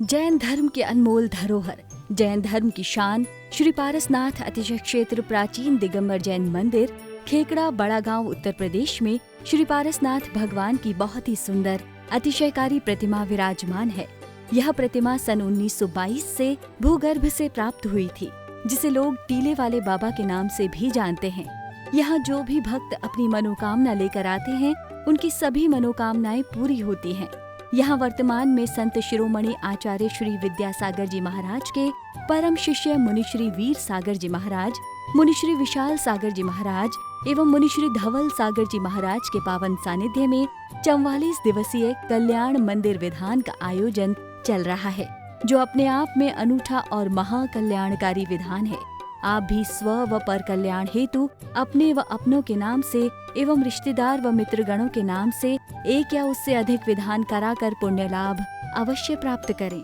जैन धर्म के अनमोल धरोहर, जैन धर्म की शान श्री पारसनाथ अतिशय क्षेत्र प्राचीन दिगंबर जैन मंदिर, खेकड़ा, बड़ा गांव, उत्तर प्रदेश में श्री पारसनाथ भगवान की बहुत ही सुंदर अतिशयकारी प्रतिमा विराजमान है। यह प्रतिमा सन 1922 से भूगर्भ से प्राप्त हुई थी, जिसे लोग टीले वाले बाबा के नाम से भी जानते हैं। यहाँ जो भी भक्त अपनी मनोकामना लेकर आते हैं, उनकी सभी मनोकामनाएं पूरी होती हैं। यहाँ वर्तमान में संत शिरोमणि आचार्य श्री विद्यासागर जी महाराज के परम शिष्य मुनिश्री वीर सागर जी महाराज, मुनिश्री विशाल सागर जी महाराज एवं मुनिश्री धवल सागर जी महाराज के पावन सानिध्य में 44 दिवसीय कल्याण मंदिर विधान का आयोजन चल रहा है, जो अपने आप में अनूठा और महाकल्याणकारी विधान है। आप भी स्व व पर कल्याण हेतु अपने व अपनों के नाम से एवं रिश्तेदार व मित्रगणों के नाम से एक या उससे अधिक विधान कराकर पुण्य लाभ अवश्य प्राप्त करें।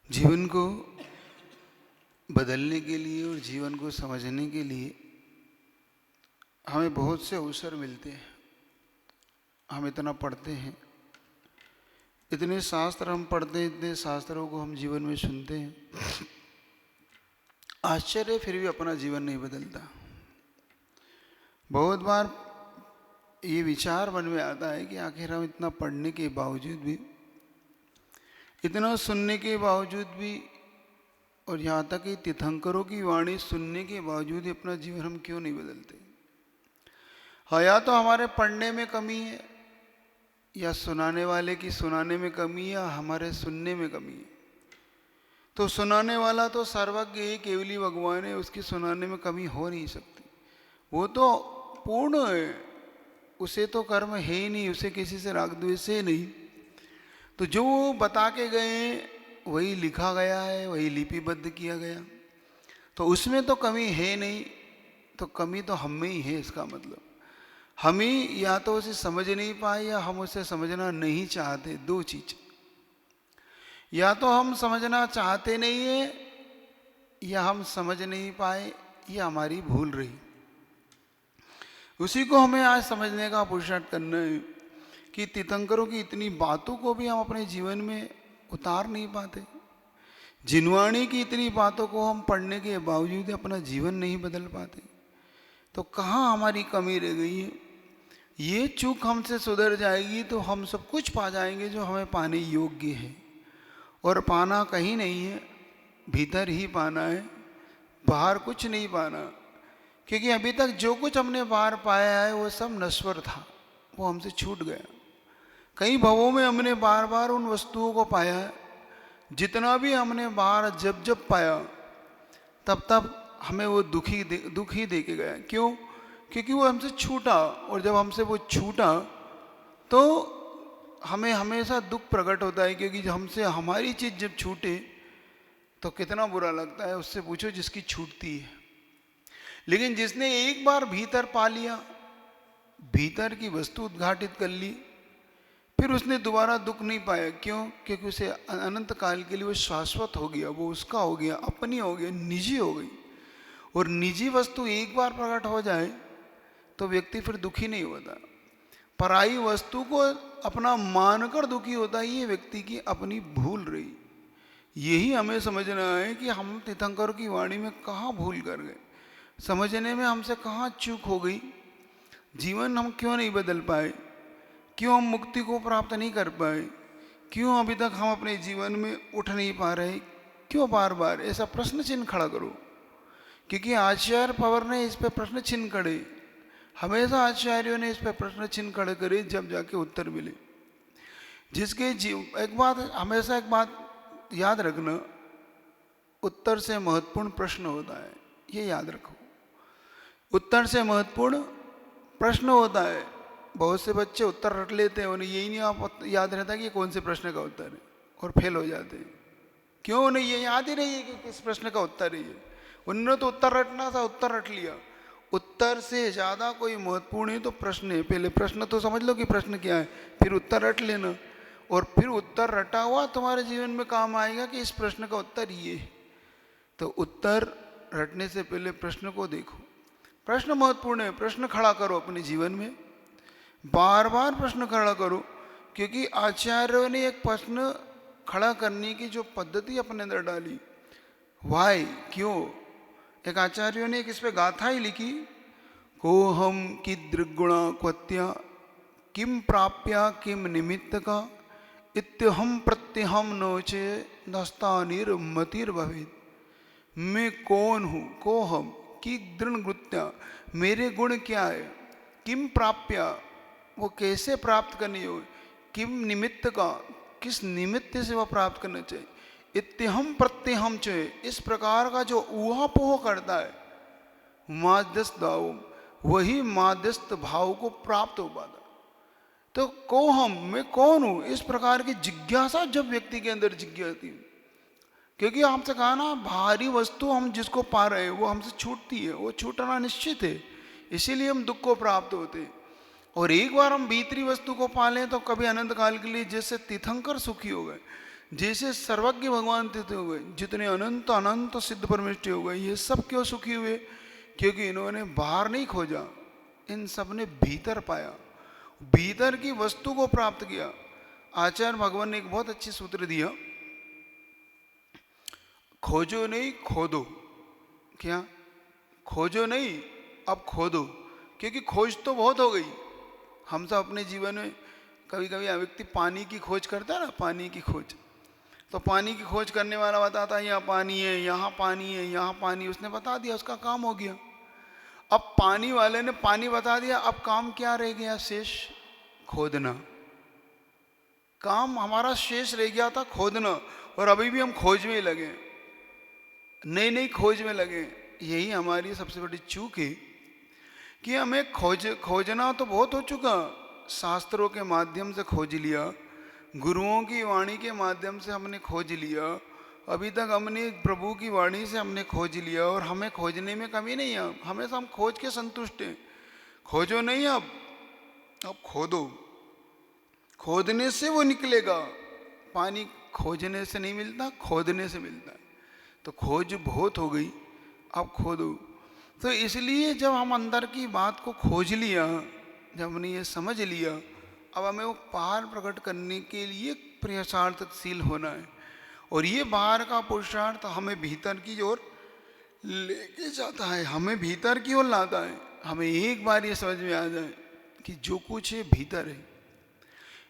जीवन को बदलने के लिए और जीवन को समझने के लिए हमें बहुत से अवसर मिलते हैं। हम इतना पढ़ते हैं, इतने शास्त्र हम पढ़ते हैं, इतने शास्त्रों को हम जीवन में सुनते हैं, आश्चर्य फिर भी अपना जीवन नहीं बदलता। बहुत बार ये विचार मन में आता है कि आखिर हम इतना पढ़ने के बावजूद भी, इतना सुनने के बावजूद भी, और यहाँ तक कि तीर्थंकरों की वाणी सुनने के बावजूद ही अपना जीवन हम क्यों नहीं बदलते। हाँ, या तो हमारे पढ़ने में कमी है, या सुनाने वाले की सुनाने में कमी है, या हमारे सुनने में कमी है। तो सुनाने वाला तो सर्वज्ञ है, केवली भगवान है, उसकी सुनाने में कमी हो नहीं सकती। वो तो पूर्ण है, उसे तो कर्म है ही नहीं, उसे किसी से राग द्वेष है नहीं। तो जो वो बता के गए वही लिखा गया है, वही लिपिबद्ध किया गया, तो उसमें तो कमी है नहीं। तो कमी तो हम में ही है। इसका मतलब हम ही या तो उसे समझ नहीं पाए या हम उसे समझना नहीं चाहते। दो चीज, या तो हम समझना चाहते नहीं है या हम समझ नहीं पाए, या हमारी भूल रही। उसी को हमें आज समझने का पुरुषार्थ करना है कि तीर्थंकरों की इतनी बातों को भी हम अपने जीवन में उतार नहीं पाते। जिनवाणी की इतनी बातों को हम पढ़ने के बावजूद अपना जीवन नहीं बदल पाते। तो कहाँ हमारी कमी रह गई है। ये चूक हमसे सुधर जाएगी तो हम सब कुछ पा जाएंगे जो हमें पाने योग्य है। और पाना कहीं नहीं है, भीतर ही पाना है, बाहर कुछ नहीं पाना। क्योंकि अभी तक जो कुछ हमने बाहर पाया है वो सब नश्वर था, वो हमसे छूट गया। कई भवों में हमने बार बार उन वस्तुओं को पाया है। जितना भी हमने बाहर जब जब पाया, तब तब हमें वो दुख ही दे के गया। क्यों? क्योंकि वो हमसे छूटा, और जब हमसे वो छूटा तो हमें हमेशा दुख प्रकट होता है। क्योंकि हमसे हमारी चीज़ जब छूटे तो कितना बुरा लगता है। उससे पूछो जिसकी छूटती है। लेकिन जिसने एक बार भीतर पा लिया, भीतर की वस्तु उद्घाटित कर ली, फिर उसने दोबारा दुख नहीं पाया। क्यों? क्योंकि उसे अनंत काल के लिए वो शाश्वत हो गया, वो उसका हो गया, अपनी हो गया, निजी हो गई। और निजी वस्तु एक बार प्रकट हो जाए तो व्यक्ति फिर दुखी नहीं होता। पराई वस्तु को अपना मानकर दुखी होता है। ये व्यक्ति की अपनी भूल रही। यही हमें समझना है कि हम तीर्थंकर की वाणी में कहाँ भूल कर गए, समझने में हमसे कहाँ चूक हो गई। जीवन हम क्यों नहीं बदल पाए, क्यों हम मुक्ति को प्राप्त नहीं कर पाए, क्यों अभी तक हम अपने जीवन में उठ नहीं पा रहे, क्यों बार बार ऐसा प्रश्न चिन्ह खड़ा करो। क्योंकि आचार्य पवर ने इस पर प्रश्न चिन्ह खड़े, हमेशा आचार्यों ने इस पर प्रश्न चिन्ह खड़े करे, जब जाके उत्तर मिले। जिसके एक बात याद रखना, उत्तर से महत्वपूर्ण प्रश्न होता है। ये याद रखो, उत्तर से महत्वपूर्ण प्रश्न होता है। बहुत से बच्चे उत्तर रट लेते हैं, उन्हें यही नहीं आप याद रहता कि कौन से प्रश्न का उत्तर है, और फेल हो जाते हैं। क्यों? उन्हें ये याद ही नहीं है कि किस प्रश्न का उत्तर है। उन्होंने तो उत्तर रटना था, उत्तर रट लिया। उत्तर से ज़्यादा कोई महत्वपूर्ण है तो प्रश्न है। पहले प्रश्न तो समझ लो कि प्रश्न क्या है, फिर उत्तर रट लेना। और फिर उत्तर रटा हुआ तुम्हारे जीवन में काम आएगा कि इस प्रश्न का उत्तर ये है। तो उत्तर रटने से पहले प्रश्न को देखो। प्रश्न महत्वपूर्ण है, प्रश्न खड़ा करो अपने जीवन में, बार बार प्रश्न खड़ा करो। क्योंकि आचार्यों ने एक प्रश्न खड़ा करने की जो पद्धति अपने अंदर डाली, वाई, क्यों? एक आचार्यों ने एक इस पे गाथा ही लिखी, को हम की दृगुणा क्वत्या किम प्राप्या किम निमित्त का इत्यहम प्रत्यहम नोचे दस्तानिर मतिर भवेद। मैं कौन हूँ, को हम की दृढ़, मेरे गुण क्या है, किम प्राप्या, वो कैसे प्राप्त करनी हो, किम निमित्त का, किस निमित्त से वह प्राप्त करना चाहिए, इत्यहम प्रत्यहम चाहिए, इस प्रकार का जो ऊहापोह करता है माध्यस्थ भाव, वही माध्यस्थ भाव को प्राप्त हो पाता। तो को हम, मैं कौन हूं, इस प्रकार की जिज्ञासा जब व्यक्ति के अंदर जिज्ञासी है, क्योंकि आपसे कहा ना, भारी वस्तु हम जिसको पा रहे हैं वो हमसे छूटती है, वो छूटना निश्चित है, इसीलिए हम दुख को प्राप्त होते हैं। और एक बार हम भीतरी वस्तु को पा लें तो कभी अनंत काल के लिए जैसे तीर्थंकर सुखी हो गए, जैसे सर्वज्ञ भगवान तीर्थ हो गए, जितने अनंत अनंत सिद्ध परमेष्टि हो गए, ये सब क्यों सुखी हुए? क्योंकि इन्होंने बाहर नहीं खोजा, इन सब ने भीतर पाया, भीतर की वस्तु को प्राप्त किया। आचार्य भगवान ने एक बहुत अच्छी सूत्र दिया, खोजो नहीं खोदो। क्या? खोजो नहीं, अब खोदो, क्योंकि खोज तो बहुत हो गई। हम सब अपने जीवन में कभी कभी व्यक्ति पानी की खोज करता है ना, पानी की खोज, तो पानी की खोज करने वाला बताता है यहाँ पानी है, यहाँ पानी है, यहाँ पानी, उसने बता दिया, उसका काम हो गया। अब पानी वाले ने पानी बता दिया, अब काम क्या रह गया शेष? खोदना। काम हमारा शेष रह गया था खोदना, और अभी भी हम खोज में ही लगे, नई नई खोज में लगे। यही हमारी सबसे बड़ी चूक है कि हमें खोजना तो बहुत हो चुका, शास्त्रों के माध्यम से खोज लिया, गुरुओं की वाणी के माध्यम से हमने खोज लिया, अभी तक हमने प्रभु की वाणी से हमने खोज लिया, और हमें खोजने में कमी नहीं है, हमेशा हम खोज के संतुष्ट हैं। खोजो नहीं, अब खोदो, खोदने से वो निकलेगा। पानी खोजने से नहीं मिलता, खोदने से मिलता है। तो खोज बहुत हो गई, अब खोदो। तो इसलिए जब हम अंदर की बात को खोज लिया, जब हमने ये समझ लिया, अब हमें वो बाहर प्रकट करने के लिए प्रयासार्थशील होना है। और ये बाहर का पुरुषार्थ हमें भीतर की ओर लेके जाता है, हमें भीतर की ओर लाता है। हमें एक बार ये समझ में आ जाए कि जो कुछ है भीतर है,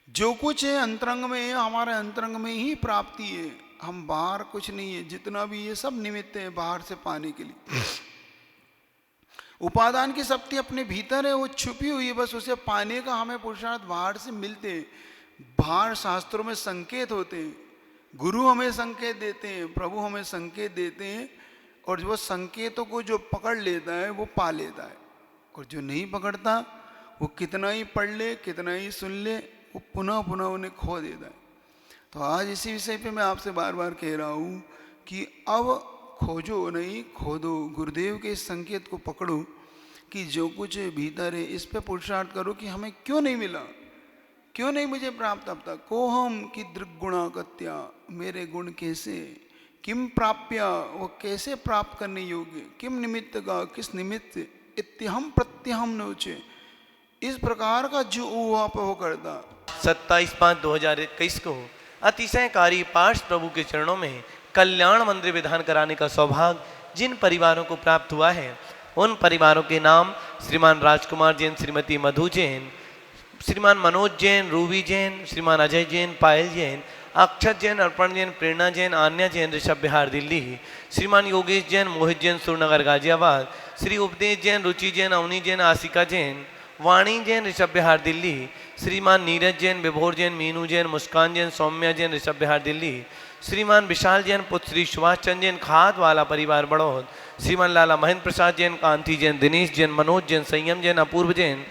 जो कुछ है अंतरंग में है, हमारे अंतरंग में ही प्राप्ति है, हम बाहर कुछ नहीं है। जितना भी ये सब निमित्त है बाहर से पाने के लिए, उपादान की शक्ति अपने भीतर है, वो छुपी हुई है, बस उसे पाने का हमें पुरुषार्थ बाहर से मिलते हैं। बाहर शास्त्रों में संकेत होते हैं, गुरु हमें संकेत देते हैं, प्रभु हमें संकेत देते हैं, और वो संकेतों को जो पकड़ लेता है वो पा लेता है, और जो नहीं पकड़ता वो कितना ही पढ़ ले, कितना ही सुन ले, वो पुनः पुनः उन्हें खो देता है। तो आज इसी विषय पे मैं आपसे बार बार कह रहा हूँ कि अब खोजो नहीं खोदो, गुरुदेव के इस संकेत को पकड़ो कि जो कुछ भीतर है इस पे पुरुषार्थ करो कि हमें क्यों नहीं मिला, क्यों नहीं मुझे प्राप्त अब तक। को हम की दृगुणा कत्या, मेरे गुण कैसे, किम प्राप्या, वो कैसे प्राप्त करने योग्य, किम निमित्त का, किस निमित्त, इत्यहम प्रत्यहम नोचे, इस प्रकार का जो ऊहापोह करता। 27/5/2021 को अतिशयकारी पार्ष प्रभु के चरणों में कल्याण मंदिर विधान कराने का सौभाग्य जिन परिवारों को प्राप्त हुआ है, उन परिवारों के नाम श्रीमान राजकुमार जैन, श्रीमती मधु जैन, श्रीमान मनोज जैन, रूबी जैन, श्रीमान अजय जैन, पायल जैन, अक्षत जैन, अर्पण जैन, प्रेरणा जैन, आन्या जैन, ऋषभ बिहार दिल्ली, श्रीमान योगेश जैन, मोहित जैन, सुरनगर गाजियाबाद, श्री उपदेश जैन, रुचि जैन, अवनी जैन, आशिका जैन, वाणी जैन, ऋषभ बिहार दिल्ली, श्रीमान नीरज जैन, विभोर जैन, मीनू जैन, मुस्कान जैन, सौम्या जैन, ऋषभ बिहार दिल्ली, श्रीमान विशाल जैन, पुत्र श्री सुभाष चंद्र जैन, खाद वाला परिवार बड़ौद, श्रीमान लाला महेंद्र प्रसाद जैन, कांति जैन, दिनेश जैन, मनोज जैन, संयम जैन, अपूर्व जैन,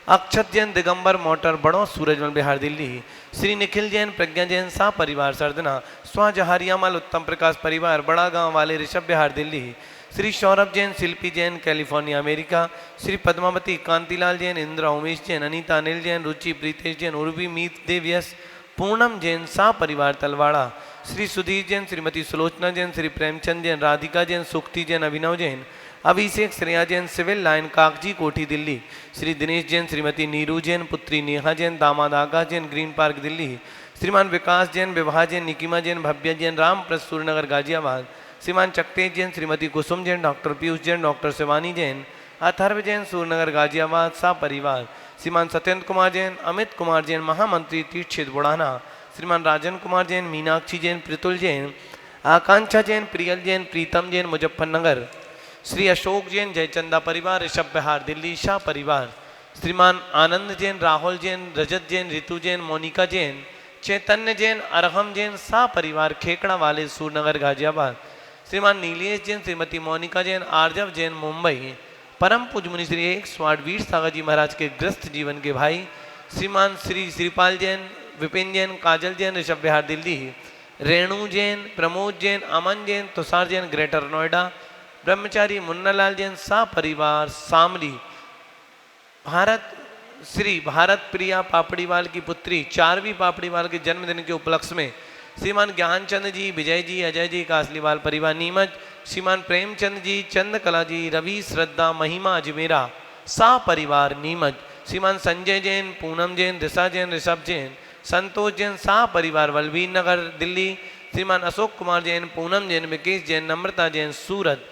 अक्षत जैन, दिगंबर मोटर बड़ौद, सूरजमल बिहार दिल्ली, श्री निखिल जैन, प्रज्ञा जैन, सा परिवार सरदना, स्वाजहारियामल उत्तम प्रकाश परिवार बड़ा गांव वाले ऋषभ बिहार दिल्ली, श्री सौरभ जैन, शिल्पी जैन, कैलिफोर्निया अमेरिका, श्री पद्मावती, कांतिलाल जैन, इंद्रा उमेश जैन, अनीता अनिल जैन, रुचि प्रीतेश जैन, उर्वी मीत देवयस, पूनम जैन, सा परिवार तलवाड़ा, श्री सुधीर जैन, श्रीमती सुलोचना जैन, श्री प्रेमचंद जैन, राधिका जैन, सुक्ति जैन, अभिनव जैन, अभिषेक श्रेया जैन, सिविल लाइन कागजी कोठी दिल्ली, श्री दिनेश जैन, श्रीमती नीरू जैन, पुत्री नेहा जैन, दामाद आगा जैन, ग्रीन पार्क दिल्ली, श्रीमान विकास जैन, विभा जैन, निकिमा जैन, भव्या जैन, राम प्रसाद सूर्यनगर गाजियाबाद। श्रीमान चक्तेश जैन, श्रीमती कुसुम जैन, डॉक्टर पीयूष जैन, डॉक्टर शिवानी जैन, अथर्व जैन, सूर्यनगर गाजियाबाद सा परिवार। श्रीमान सत्येंद्र कुमार जैन, अमित कुमार जैन, महामंत्री तीर्थ क्षेत्र बुढ़ाना। श्रीमान राजन कुमार जैन, मीनाक्षी जैन, प्रितुल जैन, आकांक्षा जैन, प्रियल जैन, प्रीतम जैन, मुजफ्फरनगर। श्री अशोक जैन, जयचंदा परिवार, ऋषभ बिहार दिल्ली शाह परिवार। श्रीमान आनंद जैन, राहुल जैन, रजत जैन, रितु जैन, मोनिका जैन, चैतन्य जैन, अरहम जैन सा परिवार खेकड़ा वाले सूरनगर गाजियाबाद। श्रीमान नीलेश जैन, श्रीमती मोनिका जैन, आर्जव जैन मुंबई। परम पूज्य मुनि श्री 108 वीर सागर जी महाराज के ग्रस्त जीवन के भाई श्रीमान श्री श्रीपाल जैन, विपिन जैन, काजल जैन, ऋषभ बिहार दिल्ली। रेणु जैन, प्रमोद जैन, अमन जैन, तुषार जैन, ग्रेटर नोएडा। ब्रह्मचारी मुन्नालाल जैन सा परिवार शामली। भारत प्रिया पापड़ीवाल की पुत्री चारवी पापड़ीवाल के जन्मदिन के उपलक्ष्य में श्रीमान ज्ञानचंद जी, विजय जी, अजय जी, कासलीवाल परिवार नीमच। श्रीमान प्रेमचंद जी, चंद्रकला जी, रवि, श्रद्धा, महिमा अजमेरा सा परिवार नीमच। श्रीमान संजय जैन, पूनम जैन, दिशा जैन, ऋषभ जैन, संतोष जैन सा परिवार बलबीर नगर दिल्ली। श्रीमान अशोक कुमार जैन, पूनम जैन, विकेश जैन, नम्रता जैन सूरत।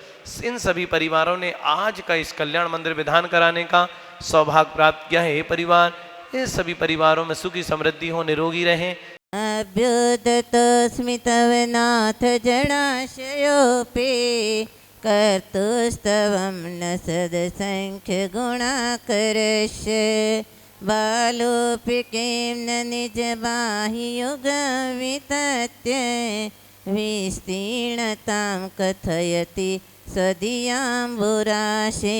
इन सभी परिवारों ने आज का इस कल्याण मंदिर विधान कराने का सौभाग्य प्राप्त किया है। ये परिवार, इस सभी परिवारों में सुखी समृद्धि हो, निरोगी रहें। अभ्युदत स्मितवनाथ जडाशयोपि कर्तुस्तवं न सदसंख्य गुणाकरस्य बालोऽपि किं न निजबाह्युगं वितत्य विस्तीर्णतां कथयति सदीयाम्बुराशे।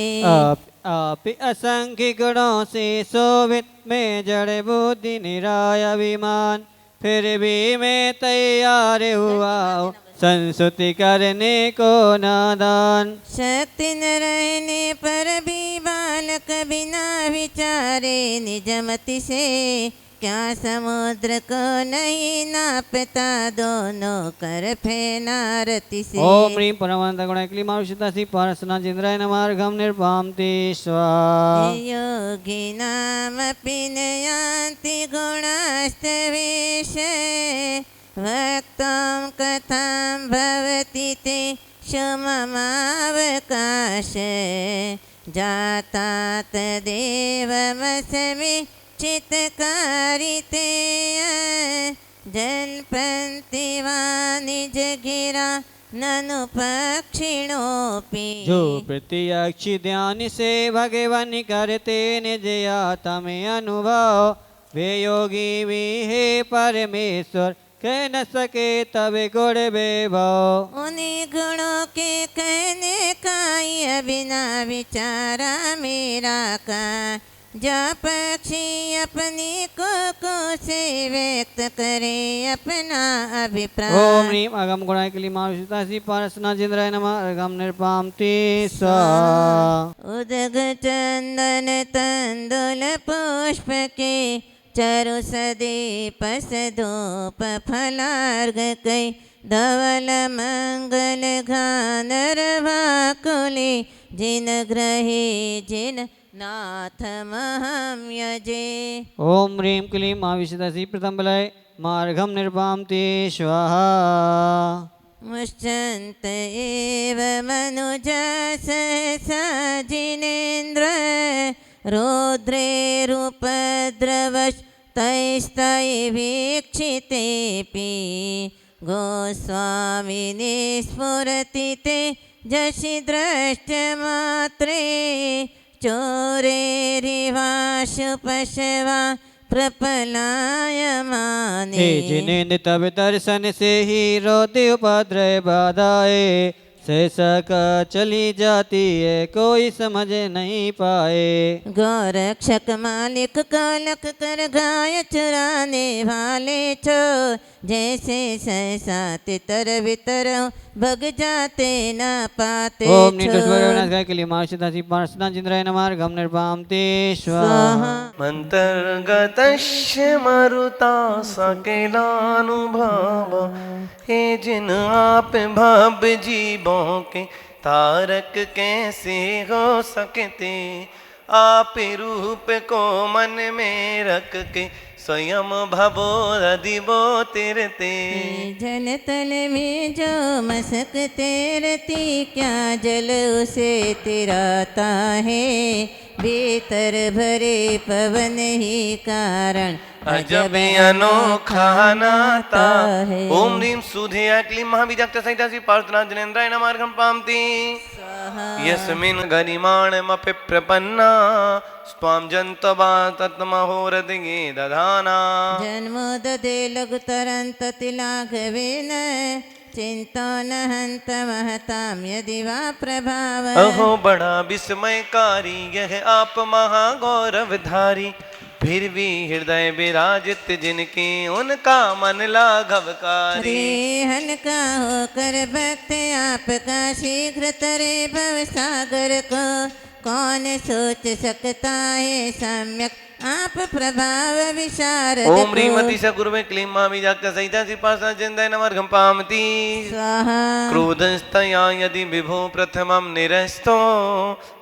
आपि असंख्य गुणों से शोभित में जड़ बुद्धि निराय अभिमान, फिर भी मैं तैयार हुआ हूँ संस्तुति करने को नादान। शक्ति न रहने पर भी बालक बिना विचारे निजमति से क्या समुद्र को नहीं नापता दोनों कर फेनारति से। ओम ह्रीं परमानंद गुणैक्ली मारुषितासी पारसना जिंद्राय नमार्गम निर्भामति स्वाहा। योगिनामपि न यान्ति गुणास्तवेश वक्तुं कथां भवति ते क्षममावकाश जाता तदेवमस्मि चित्कारिते जल्पन्ति वा निज गिरा ननु पक्षिणोऽपि। जो प्रत्यक्ष ध्यान से भगवान करते निज आत्म अनुभव, वे योगी भी है परमेश्वर कह न सके तब गुण वैभव। उन्हीं गुणों के कहने का ये बिना विचारा मेरा का जो पक्षी अपनी को से व्यक्त करे अपना अभिप्राय। ओम ह्रीं अगम गुणायकली मारुषितासी पारसना जिंद्राय नमः अगम निर्भामति स्वाहा। उदग चंदन तंदुल पुष्प के चरु सदीप सधूप फलार्घ कई धवल मंगल घानर वाकुली जिन ग्रहे जिन नाथ महम यजे। ओम ह्रीं क्लीं माविशदसि प्रथम बलय मार्गम निर्भामति स्वाहा। मुश्चन्त एव मनुजा सहसा जिनेन्द्र रौद्रे रूपद्रवश तैस्तैवीक्षितेऽपि गोस्वामिने स्फुरति ते जसि दृष्टमात्रे चोरेरिवाशु पशवा प्रपलायमाने। हे जिनेन्द्र तब दर्शन से ही रोते उपद्रव बाधाए, सहसा का चली जाती है कोई समझ नहीं पाए। गौरक्षक मालिक को लख कर गाय चुराने वाले चोर जैसे सहसा तितर बितर भग जाते न पाते। ओम नीटस्वरनाथ के लिए मार्षदासी पार्षदा जिंद्राय नमार्गम निर्भामति स्वाहा। मंतर्गतस्य मरुता सकेलानुभव, हे जिन आप भव जीवों के तारक कैसे हो सकते। आप रूप को मन में रख के स्वयं भवोरधिबो तिरते। जल तल में जो मसकते रहती, क्या जल उसे तिराता है। भीतर भरे पवन ही कारण अजब अनोखा नाता है। ओम ह्रीं सुधेय क्लीं महाबीजाक्ष सहितासी प्रार्थना जनेन्द्राय नमार्घं पामति। यस्मिन् गरिमाणमपि प्रपन्ना स्वां जन्तवा तत्महोरधिगे दधाना। जन्मो ददे लघुतरन्त तिलाघवेन, चिंतो न हंत महताम यदि वा प्रभाव। अहो बड़ा विस्मयकारी यह आप महागौरवधारी, फिर भी हृदय विराजित जिनके उनका मन लाघवकारी। हल्का होकर भक्त आपका शीघ्र तरे भव सागर को, कौन सोच सकता है सम्यक आप प्रभाव विशारद। ओम ह्रीं अतिशय गुरुवे क्लीं महाबीजाक्ष सहितासी प्रार्थना जनेन्द्राय नमार्घं पामति। स्वाहा। क्रोधस्तया यदि विभो प्रथमं निरस्तो,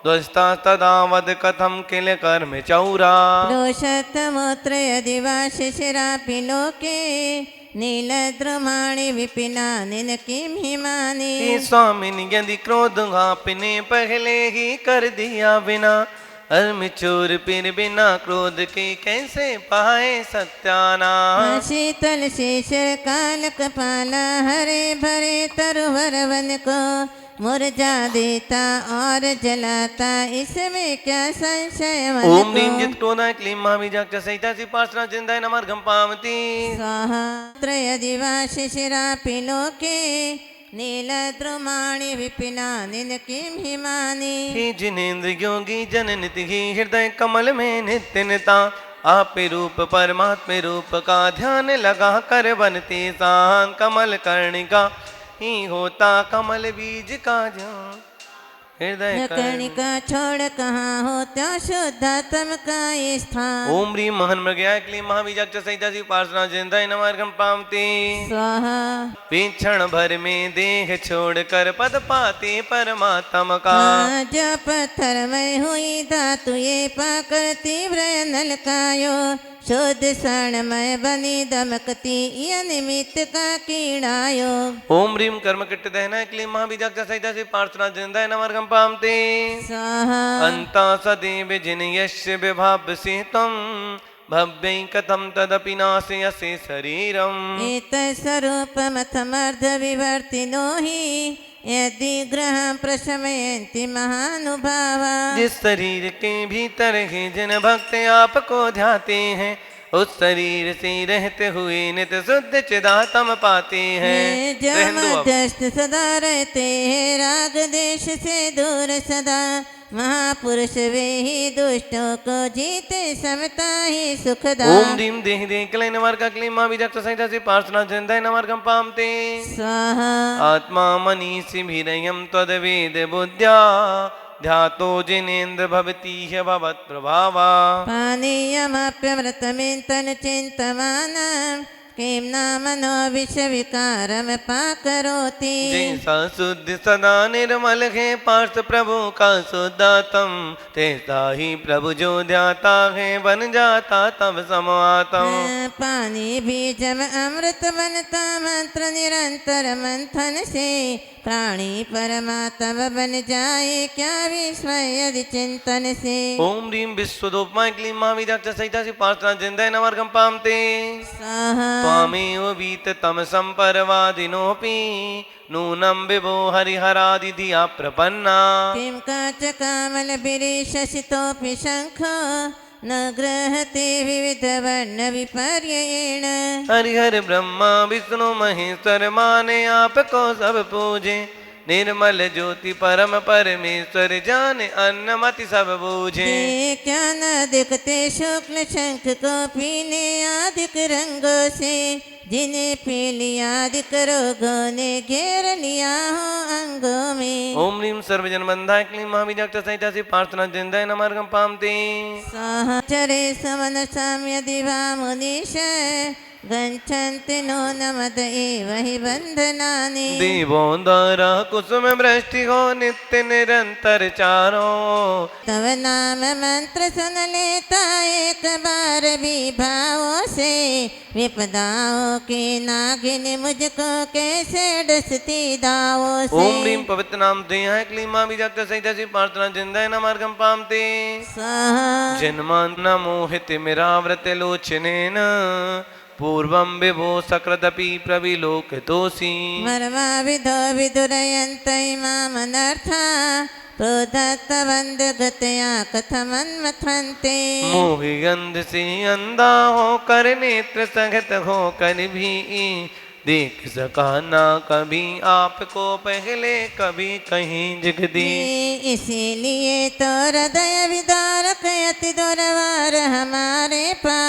ध्वस्तास्तदा वद कथं किल कर्म चौरा। रोषतमोत्र यदि वा शिशिरापि लोके, नीलद्रुमाणि विपिनानि किं हिमानि। हे स्वामिनी यदि क्रोध आपने पहले ही कर दिया बिना, अर्म चोर पिर बिना क्रोध के कैसे पाए सत्यानाश। शीतल शेषर काल कपाला, हरे भरे तरुवर वन को, मुरझा देता और जलाता इसमें क्या संशय मन को। ओम ह्रीं जित क्रोधाय क्लीं महाबीजाक्ष सहितासी प्रार्थना जनेन्द्राय नमार्घं पामति। स्वाहा। त्रयदि वा शिशिरापि लोके, नीलद्रुमाणि विपिनानि किं हिमानि। हे जिनेन्द्र योगी जननिति ही हृदय कमल में नित्य निता, आप रूप परमात्म रूप का ध्यान लगा कर बनते सान। कमल कर्णिका ही होता कमल बीज का ध्यान, हृदय कणिका छोड़ कहाँ होता शुद्धात्म का ये स्थान। ओम ह्रीं महन मृगयाय क्लीं महाबीजाक्ष सहितासी प्रार्थना जनेन्द्राय नमार्घं पामति। स्वाहा। क्षण भर में देह छोड़ कर पद पाते परमात्म का। जो पत्थर में हुई धातु ये पाकर तीव्र नलकायो, शुद्ध क्षणमय बनी दमकती यह निमित्त का कीड़ायो। ओम ह्रीं कर्म किट्ट दहना क्लीं महाबीजाक्ष सहितासी प्रार्थना जनेन्द्राय नमार्घं पामति। स्वाहा। अन्ता सदैव जिन यस्य विभावसि त्वं, भव्यै कथं तदपि नाशयसि शरीरम्। एतत्स्वरूपमथमर्ध विवर्तिनो हि, यदि ग्रहं प्रशमयन्ति महानुभावा। जिस शरीर के भीतर ही जिन भक्त आपको ध्याते हैं, उस शरीर से रहते हुए नित्य शुद्ध चिदात्म पाते हैं। जो मध्यस्थ सदा रहते हैं, राग देश से दूर सदा, महापुरुष वे ही दुष्टों को जीते समता ही सुखदा। ओम ह्रीं देहि देहि क्लीं नमार्घं क्लीं महाबीजाक्ष सहितासी प्रार्थना जनेन्द्राय नमार्घं पामति। स्वाहा। आत्मा मनीषि भिरयं त्वद्वेद बुद्ध्या, ध्यातो जिनेन्द्र भवति ह्यभवत् प्रभावा। पानीयमप्यमृतमिन्तन चिन्तमानं, किं नामनो विषविकारम पाकरोति। जैसा शुद्ध सदा निर्मल है पार्थ प्रभु का शुद्धातम, तैसा ही प्रभु जो ध्याता है बन जाता तब समातम। पानी बीजम अमृत बनता मंत्र निरंतर मंथन से, प्राणी परमात्मा बन जाए क्या विस्मय यदि चिंतन से। ओम ह्रीं विश्वदोपमाय क्लीं महाबीजाक्ष सहितासी प्रार्थना जनेन्द्राय नमार्घं पामति। स्वाहा। त्वामेव वीततं संपरवादिनोऽपि, नूनं विभो हरिहरादि धिया प्रपन्ना। किं काच कामल बिरीशसितोऽपि शंखो, न गृहते विविध वर्ण विपर्ययेण। हरिहर ब्रह्मा विष्णु महेश्वर माने आपको सब पूजे, निर्मल ज्योति परम परमेश्वर जाने अन्नमति सब बूझे। क्या न दिखते शुक्ल शंख को पीले आदिक रंगों से, जिन्हें पी लिया अधिक रोगों ने घेर लिया हो अंगों में। ओम ह्रीं सर्वजन बंधाय क्लीं महाबीजाक्ष सहितासी प्रार्थना जनेन्द्राय नमार्घं पामति। स्वाहा। चरे समन साम्य दिवा मुनीश, गच्छन्ति नो नमद एव हि बन्धनानि दीवोदारा कुसुम वृष्टि हो नित्य निरंतर चारो तव नाम मंत्र सुन लेता एक बार भी भावों से विपदाओं की नागिन मुझको कैसे डसती दावों से ओम ह्रीं पवित्र नाम ते है क्लीमा बीजाक्ष सहित ऐसी प्रार्थना जिंदय न मार्गम पामते स्वाहा जन्मान न मोहित मिराव्रत लोचनेन पूर्वं विभो सकृदपि प्रविलोकितोऽसि मर्मा विधो विदुरयन्त इमामनर्था प्रोदत्तवन्दगतया कथमन्मथन्ते मोहि गंध से अंधा हो कर नेत्र सघत हो कर भी देख सका ना कभी आपको पहले कभी कहीं जगदी इसीलिए तो हृदय विदारक अति दुर्वार हमारे पा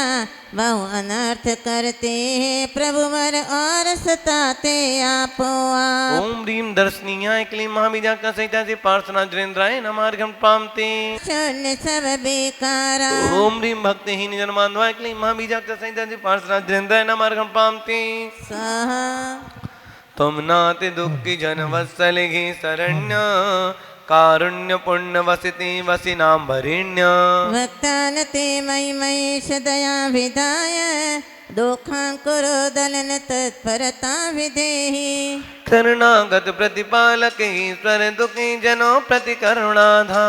बहु अनर्थ करते हैं प्रभु वर और सताते आपो आप ओम ह्रीं दर्शनीयाय क्लीं महाबीजाक्ष सहिता से प्रार्थना जनेन्द्राय नमार्घम पामते शून्य सब बेकारा ओम ह्रीं भक्तिहीन जन्मान्वाय क्लीं महाबीजाक्ष सहिता से प्रार्थना जनेन्द्राय नमार्घम पामते स्वाहा तुम नाति दुखी जन वत्सल घी शरण्य कारुण्य पुण्य वसिति वसिनाम वरिण्य भक्तान ते मयि महेश दया विधाय दोखांकुरो दलन तत्परता विधेहि करुणागत प्रतिपालक ईश्वर दुखी जनों प्रति करुणाधा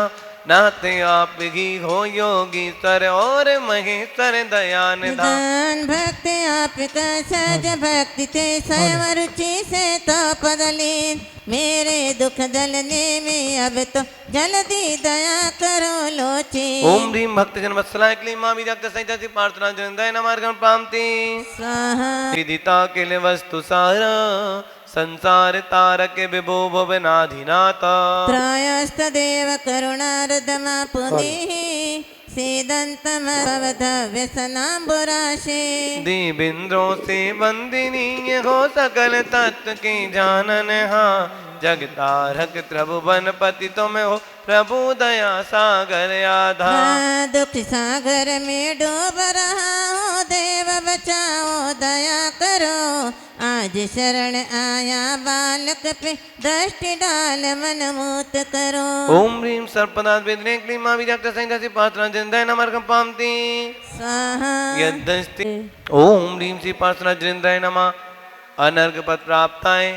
नाते आप ही हो योगीश्वर और महेश्वर दयान दान भक्ति आपका सहज भक्ति ते स्वयं रुचि से तो पदलीन मेरे दुख दलने में अब तो जल्दी दया करो लोची ओम ह्रीं भक्त जन वत्सलाय क्लीं महाबीजाक्ष सहिता से प्रार्थना जनेन्द्राय नमार्घम पामते स्वाहा विदिता किल वस्तु सारा संसार तारक विभो भुवनाधिनाथा त्रायस्तदेव करुणार्दमा पुनीः सीदन्तम व्यसनाम्बुराशे दीबिंद्रों से वंदनीय हो सकल तत्व की जानन हाँ जगतारक त्रिभुवन पति तुम हो प्रभु दया सागर आधा दुख सागर में डूब रहा हूँ देव बचाओ दया करो आज शरण आया बालक पे दृष्टि डाल मन मूत करो ओम ह्रीं सर्पदा वेदने क्लीं महाबीजाक्ष सहिता से प्रार्थना जनेन्द्राय नमार्घम पामते स्वाहा यद्दस्ति ओम ह्रीं से प्रार्थना जनेन्द्राय नमः अनर्घ पद प्राप्ताएं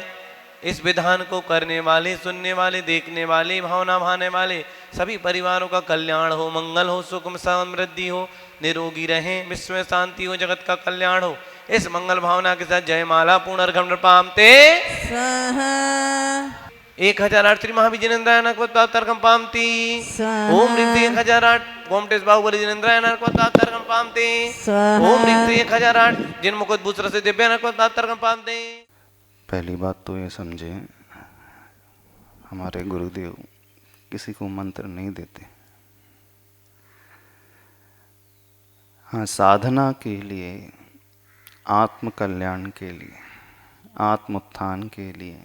इस विधान को करने वाले सुनने वाले देखने वाले भावना भाने वाले सभी परिवारों का कल्याण हो मंगल हो सुख समृद्धि हो निरोगी रहें विश्व में शांति हो जगत का कल्याण हो इस मंगल भावना के साथ जयमाला पूर्ण अर्घम पामते स्वाहा 1008 श्री महाविजयेंद्राय नर्कम पामती स्वाहा ओम ह्रीं 1008 गोमटेश बाहुबली जिनेंद्राय नर्कम पामते स्वाहा ओम ह्रीं 1008 जिन मुकुट भूषण से दिव्य नर्कम पामते। पहली बात तो ये समझे, हमारे गुरुदेव किसी को मंत्र नहीं देते। हाँ, साधना के लिए, आत्म कल्याण के लिए, आत्म उत्थान के लिए,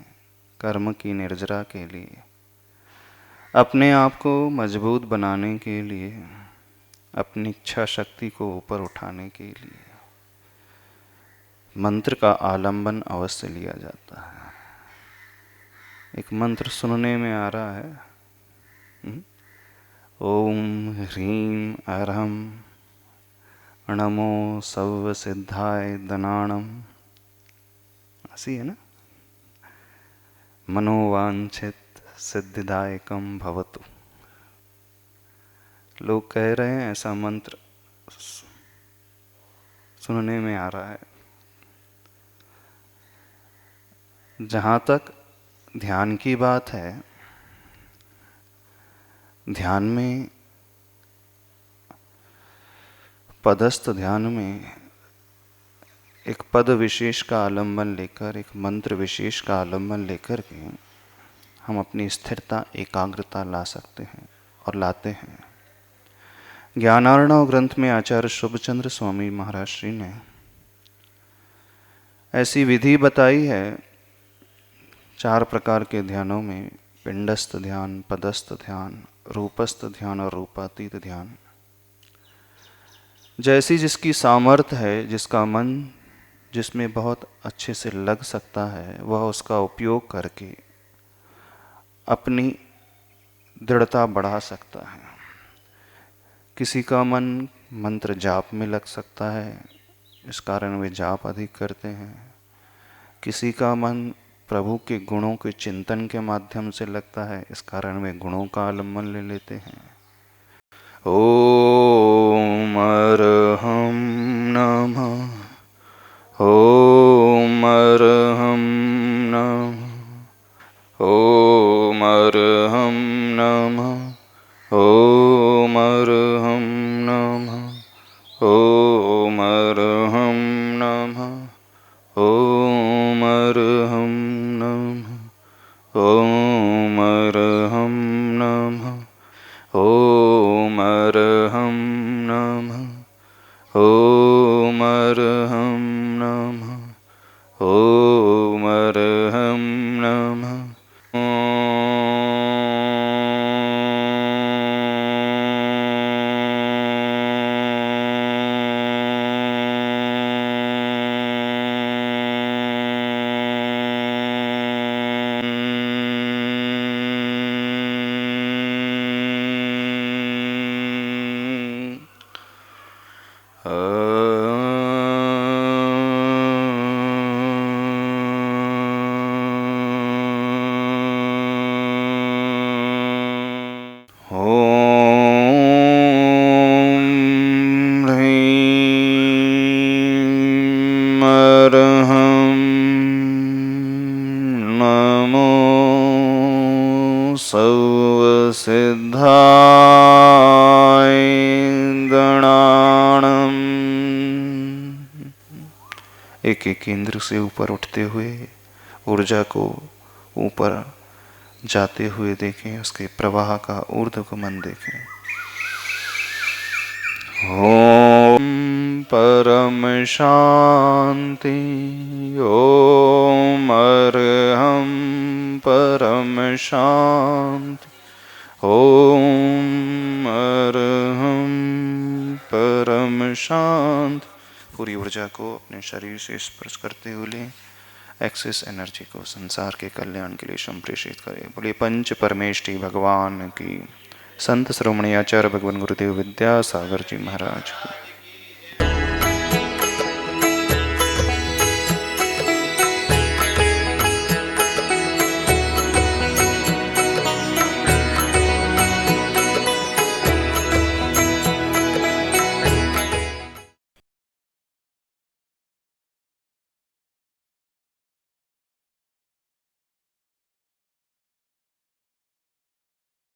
कर्म की निर्जरा के लिए, अपने आप को मजबूत बनाने के लिए, अपनी इच्छा शक्ति को ऊपर उठाने के लिए मंत्र का आलंबन अवश्य लिया जाता है। एक मंत्र सुनने में आ रहा है, ओम ह्रीं अरहम नमो सर्व सिद्धाय दनाणम, ऐसी है ना, मनोवांछित सिद्धिदायकम भवतु। लोग कह रहे हैं ऐसा मंत्र सुनने में आ रहा है। जहाँ तक ध्यान की बात है, ध्यान में, पदस्थ ध्यान में एक पद विशेष का आलंबन लेकर, एक मंत्र विशेष का आलंबन लेकर के हम अपनी स्थिरता, एकाग्रता ला सकते हैं और लाते हैं। ज्ञानार्णव ग्रंथ में आचार्य शुभचंद्र स्वामी महाराज श्री ने ऐसी विधि बताई है 4 प्रकार के ध्यानों में, पिंडस्थ ध्यान, पदस्थ ध्यान, रूपस्थ ध्यान और रूपातीत ध्यान। जैसी जिसकी सामर्थ्य है, जिसका मन जिसमें बहुत अच्छे से लग सकता है वह उसका उपयोग करके अपनी दृढ़ता बढ़ा सकता है। किसी का मन मंत्र जाप में लग सकता है, इस कारण वे जाप अधिक करते हैं। किसी का मन प्रभु के गुणों के चिंतन के माध्यम से लगता है, इस कारण वे गुणों का आलम्बन ले लेते हैं। ओम अरहं नमः, ओम अरहं नमः, ओम अरहं नमः, ओम अरहं नमः, ओम अरहं नमः, ओम अरहं नमः, ओम अरहं नमः, ओम अरहं नमः, ओम अरहं नमः, ओम अरहं नमः। एक एक केंद्र से ऊपर उठते हुए ऊर्जा को ऊपर जाते हुए देखें, उसके प्रवाह का ऊर्ध्वगमन देखें। ओम परम शांति, ओम अरहं परम शांति, ओम अरहं परम शांति। पूरी ऊर्जा को अपने शरीर से स्पर्श करते हुए एक्सेस एनर्जी को संसार के कल्याण के लिए संप्रेषित करें। बोले पंच परमेष्ठी भगवान की, संत श्रोमणी आचार्य भगवान गुरुदेव विद्यासागर जी महाराज की।